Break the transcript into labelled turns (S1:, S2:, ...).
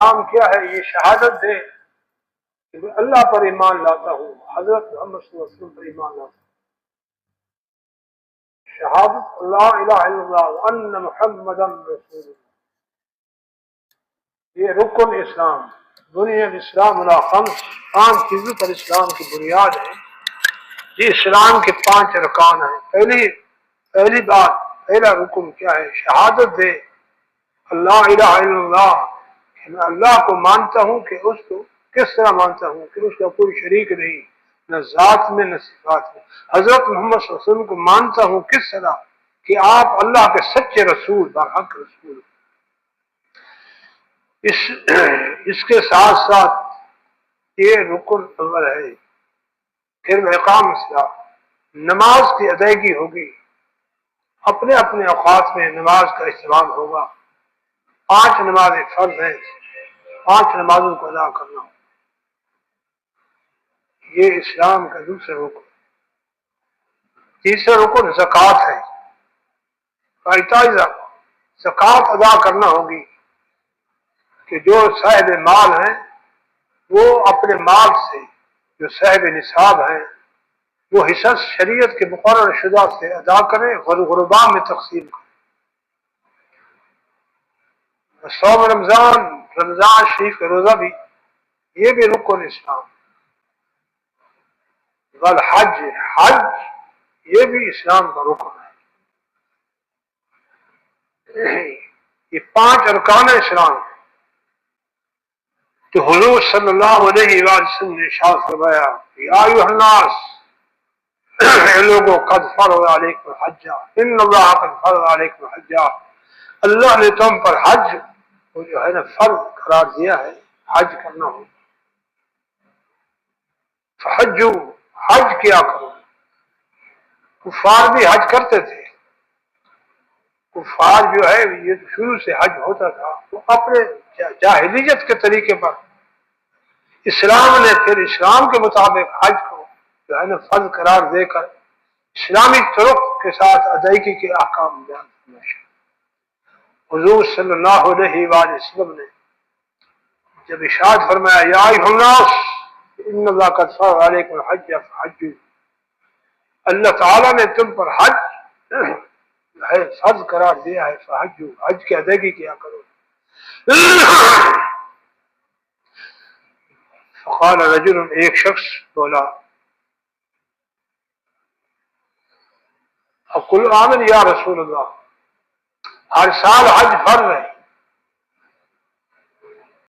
S1: کام کیا ہے؟ یہ شہادت دے کہ میں اللہ پر ایمان لاتا ہوں، حضرت محمد صلی اللہ علیہ وسلم پر ایمان لاتا ہوں. شہادت لا الہ الا اللہ وان محمد رسول اللہ، یہ رکن اسلام. بنی الاسلام علی خمس، 5 چیزوں پر اسلام کی بنیاد ہے. یہ اسلام کے 5 ارکان ہیں. پہلی بات، پہلا رکن کیا ہے؟ شہادت دے اللہ الہ الا اللہ، کہ میں اللہ کو مانتا ہوں. کہ اس کو کس طرح مانتا ہوں؟ کہ اس کا کوئی شریک نہیں، نہ ذات میں نہ صفات میں. حضرت محمد صلی اللہ علیہ وسلم کو مانتا ہوں کس طرح؟ کہ آپ اللہ کے سچے رسول، برحق رسول. اس کے ساتھ ساتھ یہ رکن اول ہے. پھر اقام الصلاۃ، نماز کی ادائیگی ہوگی. اپنے اپنے اوقات میں نماز کا استعمال ہوگا. 5 نمازیں فرض ہیں، 5 نمازوں کو ادا کرنا. یہ اسلام کا دوسرا رکن. تیسرا رکن زکوٰۃ ہے. زکوٰۃ ادا کرنا ہوگی. کہ جو صاحب مال ہیں وہ اپنے مال سے، جو صاحب نصاب ہیں، وہ حصہ شریعت کے مقرر شدہ سے ادا کریں، غربا میں تقسیم کریں. صوم رمضان شریف کا روزہ بھی، یہ بھی رکن اسلام. والحج، حج یہ بھی اسلام کا رکن ہے. یہ 5 ارکان اسلام. تو حضور صلی اللہ علیہ وآلہ وسلم نے ارشاد فرمایا، یا ایھا الناس، اے لوگوں، قد فرض علیکم الحج، ان اللہ قد فرض علیکم الحج، اللہ نے تم پر حج کو جو ہے نا فرض قرار دیا ہے، حج کرنا ہو. فحجوا، حج کیا کرو. کفار بھی حج کرتے تھے. کفار جو ہے یہ شروع سے حج ہوتا تھا، وہ اپنے جاہلیت کے طریقے پر. اسلام نے پھر اسلام کے مطابق حج کو جو ہے نا فرض قرار دے کر اسلامی طرق کے ساتھ ادائیگی کے احکام بیان کرنا. حضور صلی اللہ علیہ وآلہ وسلم نے جب ارشاد فرمایا، یا ایھا الناس ان اللہ قد فرض علیکم الحج فحجوا، اللہ تعالیٰ نے تم پر حج ہے فرض قرار دیا ہے، فحجوا، حج کی ادائیگی کیا کرو. فقال رجل، ایک شخص بولا، اقول آمن یا رسول اللہ، ہر سال حج فرض ہے،